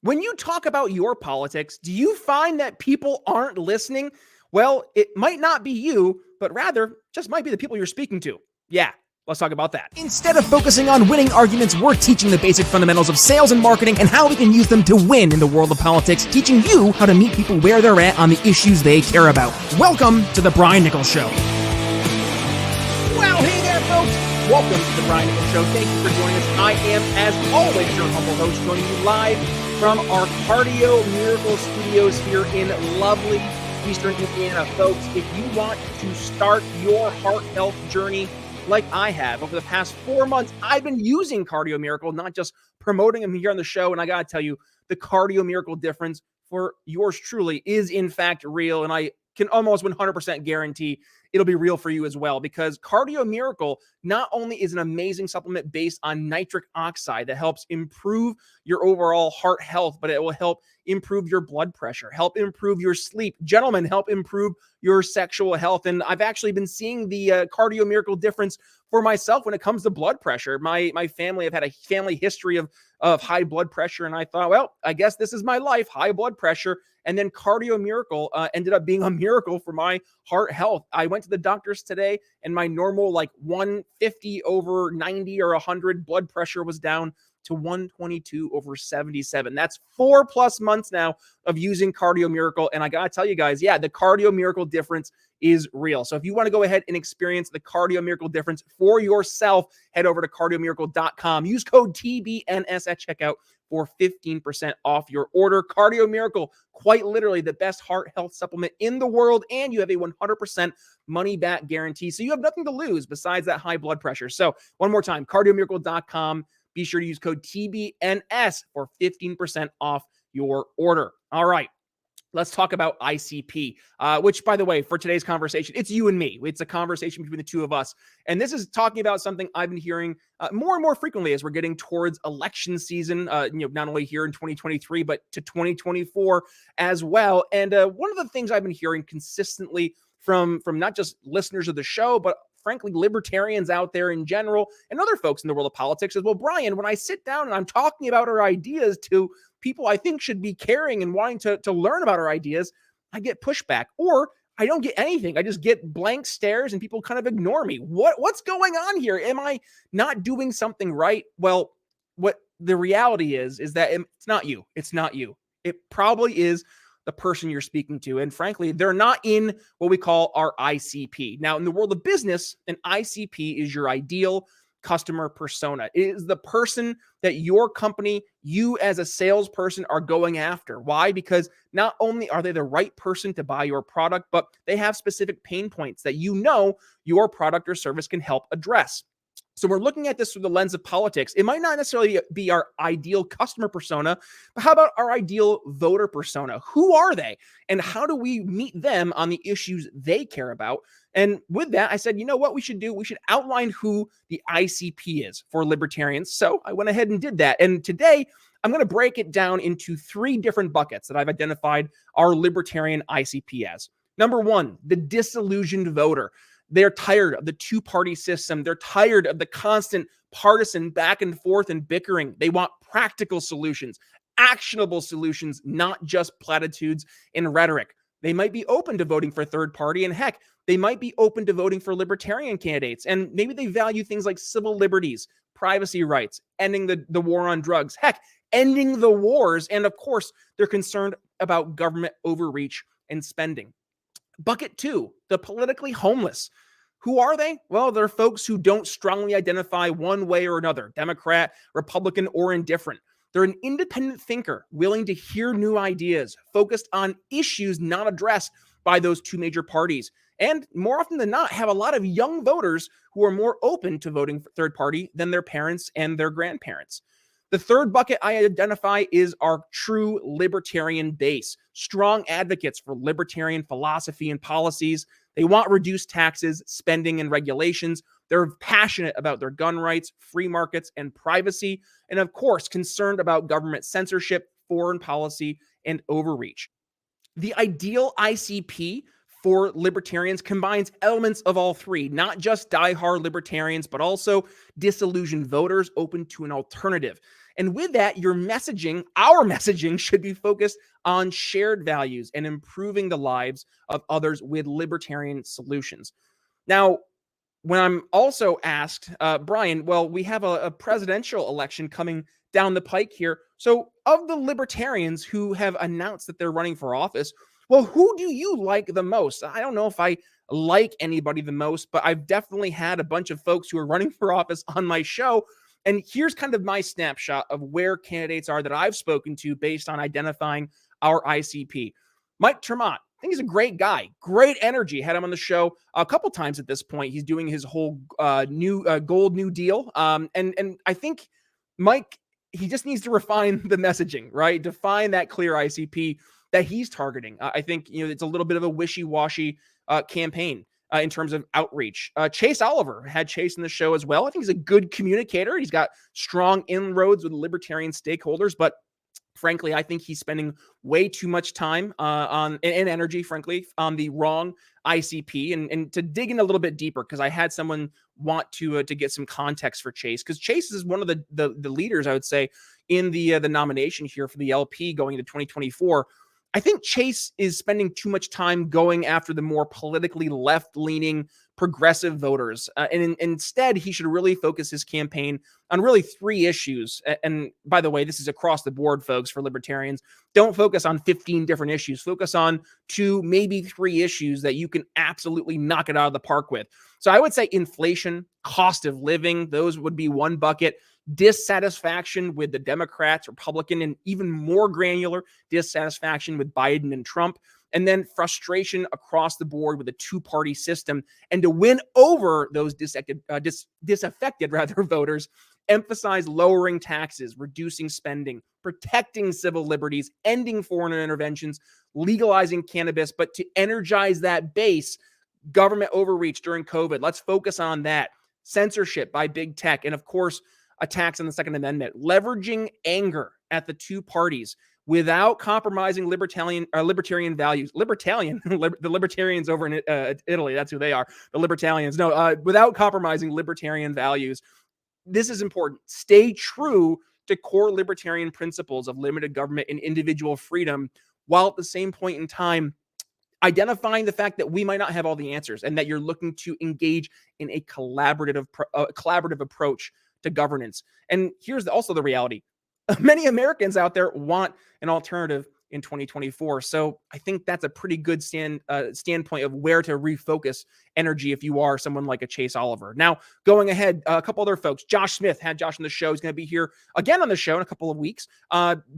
When you talk about your politics, do you find that people aren't listening? Well, it might not be you, but rather just might be the people you're speaking to. Yeah, let's talk about that. Instead of focusing on winning arguments, we're teaching the basic fundamentals of sales and marketing and how we can use them to win in the world of politics, teaching you how to meet people where they're at on the issues they care about. Welcome to the Brian Nichols Show. Well, hey there, folks. Welcome to the Brian Nichols Show. Thank you for joining us. I am, as always, your humble host, joining you live from our Cardio Miracle Studios here in lovely Eastern Indiana. Folks, if you want to start your heart health journey like I have over the past 4 months, I've been using Cardio Miracle, not just promoting them here on the show. And I got to tell you, the Cardio Miracle difference for yours truly is in fact real. And I can almost 100% guarantee it'll be real for you as well, because Cardio Miracle not only is an amazing supplement based on nitric oxide that helps improve your overall heart health, but it will help improve your blood pressure, help improve your sleep. Gentlemen, help improve your sexual health. And I've actually been seeing the Cardio Miracle difference for myself when it comes to blood pressure. My family have had a family history of high blood pressure. And I thought, well, I guess this is my life, high blood pressure. And then Cardio Miracle ended up being a miracle for my heart health. I went to the doctors today and my normal 150 over 90 or 100 blood pressure was down to 122 over 77. That's 4+ months now of using Cardio Miracle. And I got to tell you guys, yeah, the Cardio Miracle difference is real. So if you want to go ahead and experience the Cardio Miracle difference for yourself, head over to cardiomiracle.com. Use code TBNS at checkout for 15% off your order. Cardio Miracle, quite literally the best heart health supplement in the world, and you have a 100% money back guarantee. So you have nothing to lose besides that high blood pressure. So one more time, cardiomiracle.com. Be sure to use code TBNS for 15% off your order. All right. Let's talk about ICP, which, by the way, for today's conversation, it's you and me. It's a conversation between the two of us. And this is talking about something I've been hearing more and more frequently as we're getting towards election season, not only here in 2023, but to 2024 as well. And one of the things I've been hearing consistently from not just listeners of the show, but frankly, libertarians out there in general and other folks in the world of politics is, well, Brian, when I sit down and I'm talking about our ideas to people I think should be caring and wanting to learn about our ideas, I get pushback, or I don't get anything. I just get blank stares and people kind of ignore me. What's going on here? Am I not doing something right? Well, what the reality is that it's not you. It's not you. It probably is the person you're speaking to. And frankly, they're not in what we call our ICP. Now, in the world of business, an ICP is your ideal customer persona. It is the person that your company, you as a salesperson, are going after. Why? Because not only are they the right person to buy your product, but they have specific pain points that your product or service can help address. So we're looking at this through the lens of politics. It might not necessarily be our ideal customer persona, but how about our ideal voter persona? Who are they? And how do we meet them on the issues they care about? And with that, I said, you know what we should do? We should outline who the ICP is for libertarians. So I went ahead and did that. And today, I'm going to break it down into 3 different buckets that I've identified our libertarian ICP as. Number 1, the disillusioned voter. They're tired of the two-party system. They're tired of the constant partisan back and forth and bickering. They want practical solutions, actionable solutions, not just platitudes and rhetoric. They might be open to voting for third party, and heck, they might be open to voting for libertarian candidates. And maybe they value things like civil liberties, privacy rights, ending the war on drugs, heck, ending the wars. And of course, they're concerned about government overreach and spending. Bucket 2, the politically homeless. Who are they? Well, they're folks who don't strongly identify one way or another, Democrat, Republican, or indifferent. They're an independent thinker, willing to hear new ideas, focused on issues not addressed by those two major parties. And more often than not, have a lot of young voters who are more open to voting for third party than their parents and their grandparents. The third bucket I identify is our true libertarian base, strong advocates for libertarian philosophy and policies. They want reduced taxes, spending, and regulations. They're passionate about their gun rights, free markets, and privacy, and of course, concerned about government censorship, foreign policy, and overreach. The ideal ICP for libertarians combines elements of all 3, not just diehard libertarians, but also disillusioned voters open to an alternative. And with that, your messaging, our messaging, should be focused on shared values and improving the lives of others with libertarian solutions. Now, when I'm also asked, Brian, well, we have a presidential election coming down the pike here. So, of the libertarians who have announced that they're running for office, well, who do you like the most? I don't know if I like anybody the most, but I've definitely had a bunch of folks who are running for office on my show. And here's kind of my snapshot of where candidates are that I've spoken to based on identifying our ICP. Mike Tremont, I think he's a great guy, great energy. Had him on the show a couple times at this point. He's doing his whole new gold new deal. And I think Mike, he just needs to refine the messaging, right? Define that clear ICP that he's targeting. I think, it's a little bit of a wishy-washy campaign in terms of outreach. Chase Oliver, had Chase in the show as well. I think he's a good communicator. He's got strong inroads with libertarian stakeholders, but frankly, I think he's spending way too much time and energy, frankly, on the wrong ICP. And to dig in a little bit deeper, because I had someone want to get some context for Chase, because Chase is one of the leaders, I would say, in the nomination here for the LP going into 2024. I think Chase is spending too much time going after the more politically left-leaning progressive voters. And instead, he should really focus his campaign on really 3 issues. And by the way, this is across the board, folks, for libertarians. Don't focus on 15 different issues. Focus on 2, maybe 3 issues that you can absolutely knock it out of the park with. So I would say inflation, cost of living, those would be one bucket. Dissatisfaction with the Democrats, Republican, and even more granular dissatisfaction with Biden and Trump. And then frustration across the board with a 2-party system. And to win over those disaffected voters, emphasize lowering taxes, reducing spending, protecting civil liberties, ending foreign interventions, legalizing cannabis. But to energize that base, government overreach during COVID, let's focus on that. Censorship by big tech, and of course, attacks on the Second Amendment, leveraging anger at the 2 parties without compromising libertarian values. The libertarians over in Italy, that's who they are. The libertarians. No, without compromising libertarian values. This is important. Stay true to core libertarian principles of limited government and individual freedom, while at the same point in time, identifying the fact that we might not have all the answers and that you're looking to engage in a collaborative approach to governance. And here's also the reality. Many Americans out there want an alternative in 2024. So I think that's a pretty good standpoint of where to refocus energy if you are someone like a Chase Oliver. Now, going ahead, a couple other folks. Josh Smith, had Josh on the show. He's going to be here again on the show in a couple of weeks.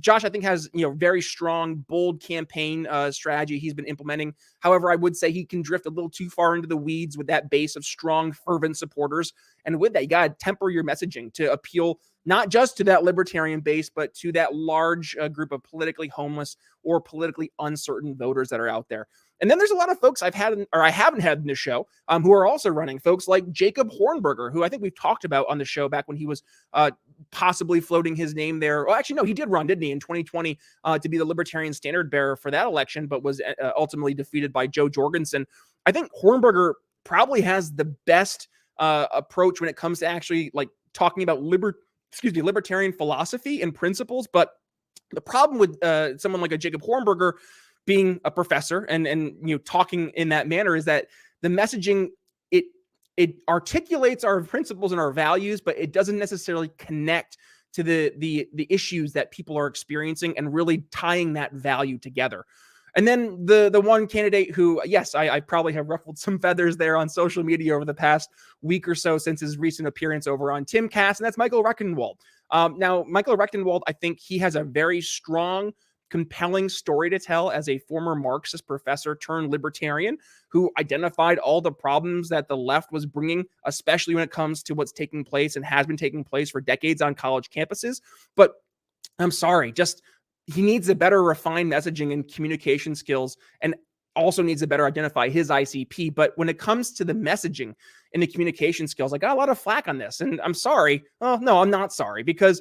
Josh, I think, has very strong, bold campaign strategy he's been implementing. However, I would say he can drift a little too far into the weeds with that base of strong, fervent supporters. And with that, you got to temper your messaging to appeal not just to that libertarian base, but to that large group of politically homeless or politically uncertain voters that are out there. And then there's a lot of folks I haven't had in the show who are also running. Folks like Jacob Hornberger, who I think we've talked about on the show back when he was possibly floating his name there. Well, actually, no, he did run, didn't he, in 2020 to be the Libertarian standard bearer for that election, but was ultimately defeated by Joe Jorgensen. I think Hornberger probably has the best approach when it comes to actually talking about libertarian philosophy and principles. But the problem with someone like a Jacob Hornberger being a professor and talking in that manner is that the messaging, it articulates our principles and our values, but it doesn't necessarily connect to the issues that people are experiencing and really tying that value together. And then the one candidate who, yes, I probably have ruffled some feathers there on social media over the past week or so since his recent appearance over on Timcast, and that's Michael Rectenwald. Now, Michael Rectenwald, I think he has a very strong, compelling story to tell as a former Marxist professor turned libertarian who identified all the problems that the left was bringing, especially when it comes to what's taking place and has been taking place for decades on college campuses. But I'm sorry, he needs a better refined messaging and communication skills, and also needs to better identify his ICP. But when it comes to the messaging and the communication skills, I got a lot of flack on this, and I'm sorry. Oh, no, I'm not sorry, because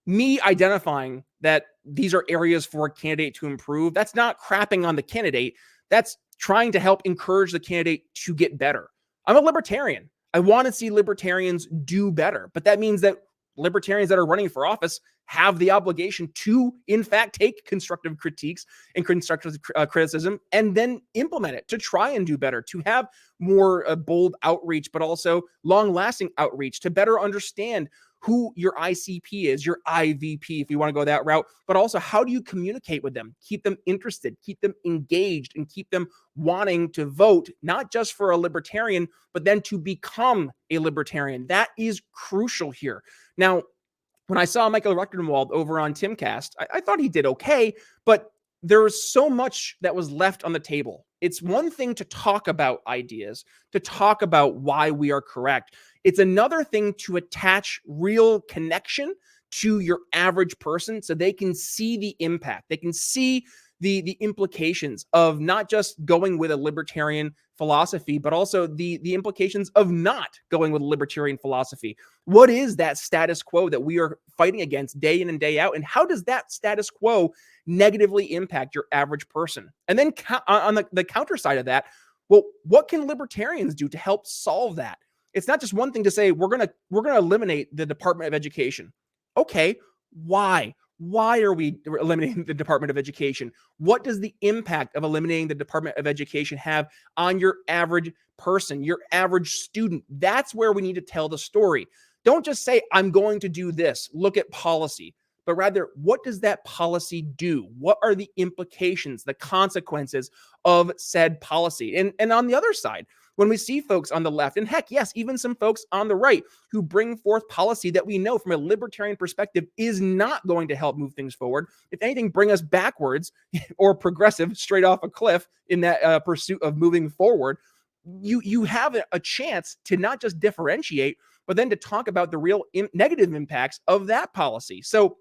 me identifying that these are areas for a candidate to improve, that's not crapping on the candidate. That's trying to help encourage the candidate to get better. I'm a libertarian. I want to see libertarians do better, but that means that Libertarians that are running for office have the obligation to, in fact, take constructive critiques and constructive criticism and then implement it to try and do better, to have more bold outreach, but also long-lasting outreach to better understand who your ICP is, your IVP, if you want to go that route, but also how do you communicate with them, keep them interested, keep them engaged, and keep them wanting to vote, not just for a libertarian, but then to become a libertarian. That is crucial here. Now, when I saw Michael Rectenwald over on Timcast, I thought he did okay, but there was so much that was left on the table. It's one thing to talk about ideas, to talk about why we are correct. It's another thing to attach real connection to your average person so they can see the impact. They can see the implications of not just going with a libertarian philosophy, but also the implications of not going with a libertarian philosophy. What is that status quo that we are fighting against day in and day out? And how does that status quo negatively impact your average person? And then on the counter side of that, well, what can libertarians do to help solve that? It's not just one thing to say, we're going to eliminate the Department of Education. Okay, why? Why are we eliminating the Department of Education? What does the impact of eliminating the Department of Education have on your average person, your average student? That's where we need to tell the story. Don't just say, I'm going to do this. Look at policy. But rather, what does that policy do? What are the implications, the consequences of said policy? And on the other side, when we see folks on the left, and heck, yes, even some folks on the right who bring forth policy that we know from a libertarian perspective is not going to help move things forward, if anything, bring us backwards or progressive straight off a cliff in that pursuit of moving forward, you have a chance to not just differentiate, but then to talk about the real negative impacts of that policy. So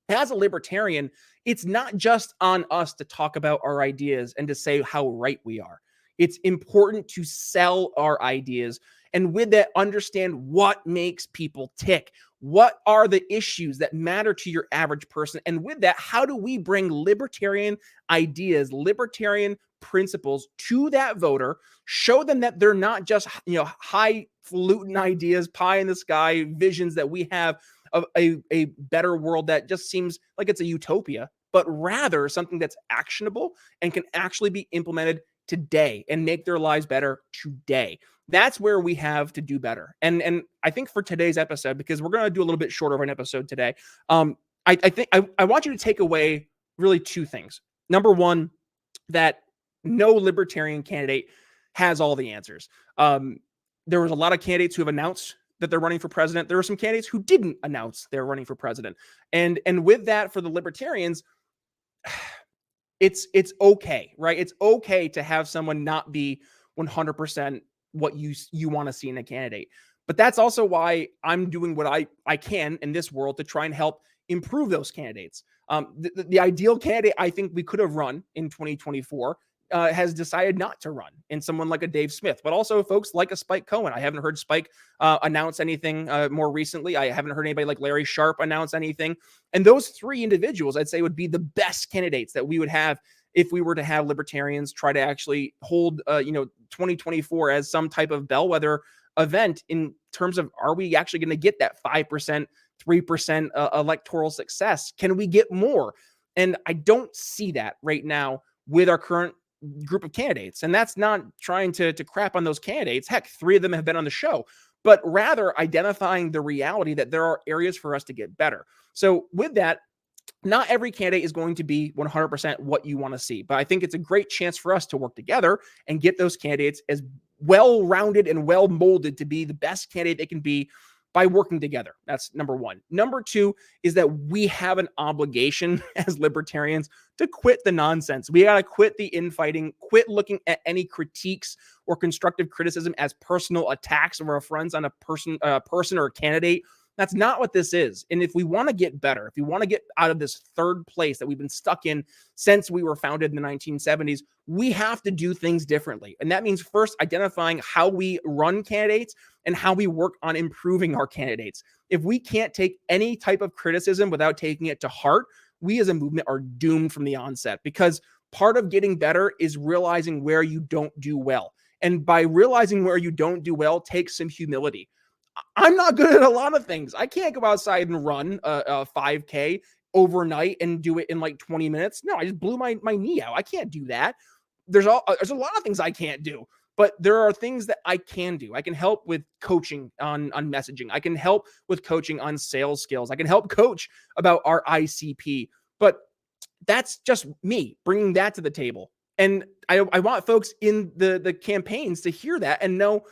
as a libertarian, it's not just on us to talk about our ideas and to say how right we are. It's important to sell our ideas and with that, understand what makes people tick. What are the issues that matter to your average person? And with that, how do we bring libertarian ideas, libertarian principles to that voter, show them that they're not just, highfalutin ideas, pie in the sky visions that we have of a better world that just seems like it's a utopia, but rather something that's actionable and can actually be implemented today and make their lives better today. That's where we have to do better. And I think for today's episode, because we're going to do a little bit shorter of an episode today, I think I want you to take away really two things. Number one, that no libertarian candidate has all the answers. There was a lot of candidates who have announced that they're running for president. There were some candidates who didn't announce they're running for president. And with that, for the libertarians, it's okay, right? It's okay to have someone not be 100% what you want to see in a candidate. But that's also why I'm doing what I can in this world to try and help improve those candidates. The ideal candidate I think we could have run in 2024 has decided not to run, in someone like a Dave Smith, but also folks like a Spike Cohen. I haven't heard Spike announce anything more recently. I haven't heard anybody like Larry Sharp announce anything. And those three individuals, I'd say, would be the best candidates that we would have if we were to have libertarians try to actually hold 2024 as some type of bellwether event in terms of, are we actually going to get that 5%, 3% electoral success? Can we get more? And I don't see that right now with our current group of candidates. And that's not trying to crap on those candidates. Heck, 3 of them have been on the show, but rather identifying the reality that there are areas for us to get better. So with that, not every candidate is going to be 100% what you want to see, but I think it's a great chance for us to work together and get those candidates as well-rounded and well-molded to be the best candidate they can be by working together. That's number one. Number two is that we have an obligation as libertarians to quit the nonsense. We got to quit the infighting, quit looking at any critiques or constructive criticism as personal attacks or affronts on a person or a candidate. That's not what this is. And if we want to get better, if we want to get out of this third place that we've been stuck in since we were founded in the 1970s, we have to do things differently. And that means first identifying how we run candidates and how we work on improving our candidates. If we can't take any type of criticism without taking it to heart, we as a movement are doomed from the onset, because part of getting better is realizing where you don't do well. And by realizing where you don't do well takes some humility. I'm not good at a lot of things. I can't go outside and run a 5K overnight and do it in like 20 minutes. No, I just blew my knee out. I can't do that. There's a lot of things I can't do, but there are things that I can do. I can help with coaching on messaging. I can help with coaching on sales skills. I can help coach about our ICP, but that's just me bringing that to the table. And I want folks in the campaigns to hear that and know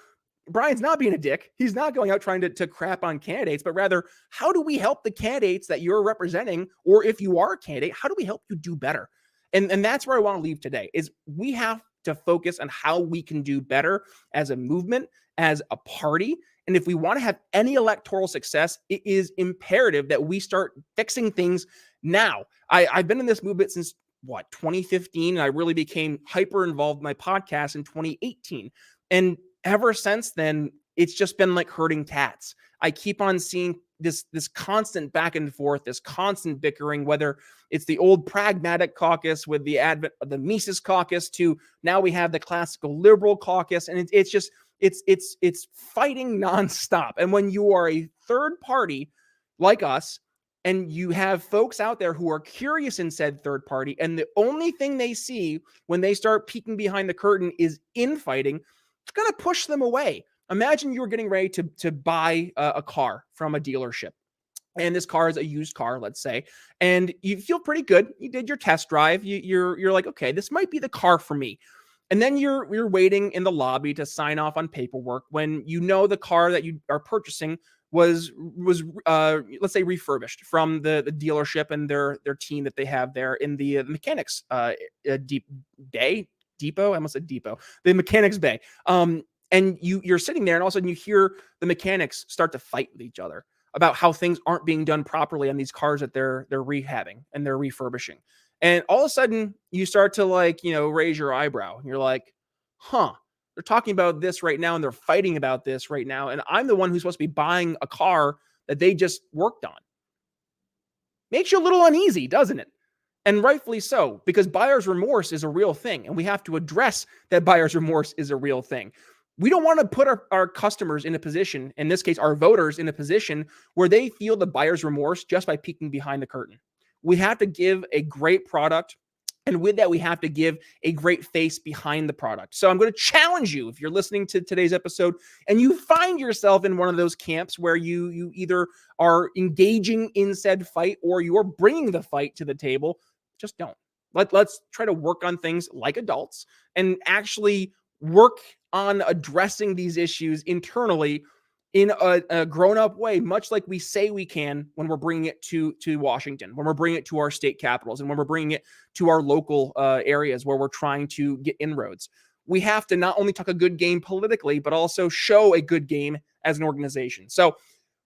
Brian's not being a dick. He's not going out trying to crap on candidates, but rather, how do we help the candidates that you're representing? Or if you are a candidate, how do we help you do better? And that's where I want to leave today is we have to focus on how we can do better as a movement, as a party. And if we want to have any electoral success, it is imperative that we start fixing things now. I've been in this movement since 2015, and I really became hyper involved in my podcast in 2018. And ever since then, it's just been like herding cats. I keep on seeing this constant back and forth, this constant bickering, whether it's the old pragmatic caucus with the advent of the Mises caucus to now we have the classical liberal caucus. And it's fighting nonstop. And when you are a third party like us, and you have folks out there who are curious in said third party, and the only thing they see when they start peeking behind the curtain is infighting, it's going to push them away. Imagine you're getting ready to buy a car from a dealership. And this car is a used car, let's say, and you feel pretty good. You did your test drive. You're like, okay, this might be the car for me. And then you're waiting in the lobby to sign off on paperwork when you know the car that you are purchasing was let's say refurbished from the dealership and their team that they have there in the mechanics depot. I almost said depot. The mechanics bay. And you're sitting there, and all of a sudden you hear the mechanics start to fight with each other about how things aren't being done properly on these cars that they're rehabbing and they're refurbishing. And all of a sudden you start to raise your eyebrow. You're like, huh, they're talking about this right now and they're fighting about this right now. And I'm the one who's supposed to be buying a car that they just worked on. Makes you a little uneasy, doesn't it? And rightfully so, because buyer's remorse is a real thing. And we have to address that buyer's remorse is a real thing. We don't want to put our customers in a position, in this case, our voters in a position where they feel the buyer's remorse just by peeking behind the curtain. We have to give a great product. And with that, we have to give a great face behind the product. So I'm going to challenge you, if you're listening to today's episode and you find yourself in one of those camps where you either are engaging in said fight or you're bringing the fight to the table, just don't. Let's try to work on things like adults and actually work on addressing these issues internally in a grown-up way, much like we say we can when we're bringing it to Washington, when we're bringing it to our state capitals, and when we're bringing it to our local areas where we're trying to get inroads. We have to not only talk a good game politically, but also show a good game as an organization. So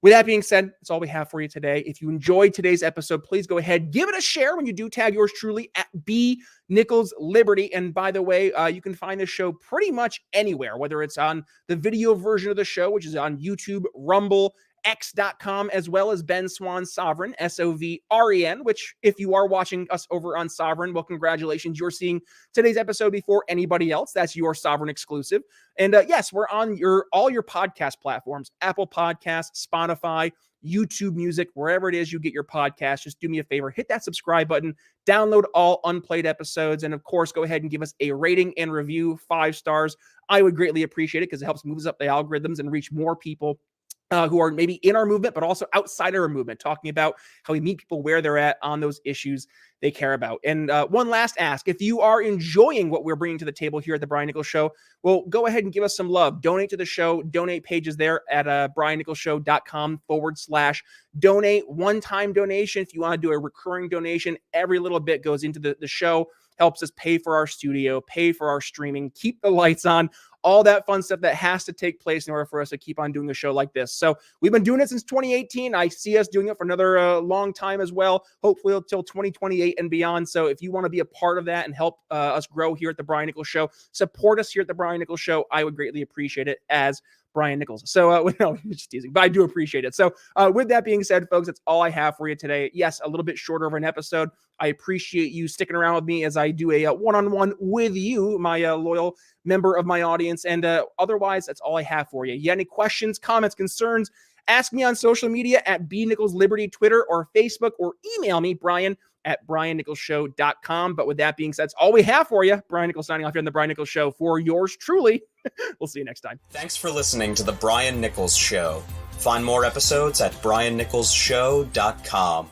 with that being said, that's all we have for you today. If you enjoyed today's episode, please go ahead, give it a share when you do tag yours truly at B Nichols Liberty. And by the way, you can find this show pretty much anywhere, whether it's on the video version of the show, which is on YouTube, Rumble, X.com, as well as Ben Swan's Sovereign, SOVREN, which if you are watching us over on Sovereign, well, congratulations. You're seeing today's episode before anybody else. That's your Sovereign exclusive. And yes, we're on all your podcast platforms, Apple Podcasts, Spotify, YouTube Music, wherever it is you get your podcast. Just do me a favor, hit that subscribe button, download all unplayed episodes, and of course, go ahead and give us a rating and review, 5 stars. I would greatly appreciate it because it helps move us up the algorithms and reach more people who are maybe in our movement, but also outside of our movement, talking about how we meet people where they're at on those issues they care about. And one last ask, if you are enjoying what we're bringing to the table here at the Brian Nichols Show, well, go ahead and give us some love. Donate to the show. Donate pages there at briannicholsshow.com/donate. One-time donation. If you want to do a recurring donation, every little bit goes into the show, helps us pay for our studio, pay for our streaming, keep the lights on, all that fun stuff that has to take place in order for us to keep on doing a show like this. So we've been doing it since 2018. I see us doing it for another long time as well, hopefully until 2028 and beyond. So if you want to be a part of that and help us grow here at the Brian Nichols Show, support us here at the Brian Nichols Show, I would greatly appreciate it as Brian Nichols. So, no, just teasing, but I do appreciate it. So, with that being said, folks, that's all I have for you today. Yes, a little bit shorter of an episode. I appreciate you sticking around with me as I do a one-on-one with you, my loyal member of my audience. And otherwise, that's all I have for you. You got any questions, comments, concerns? Ask me on social media at bnicholsliberty, Twitter or Facebook, or email me, brian@briannicholsshow.com. But with that being said, that's all we have for you. Brian Nichols signing off here on The Brian Nichols Show for yours truly. We'll see you next time. Thanks for listening to The Brian Nichols Show. Find more episodes at briannicholsshow.com.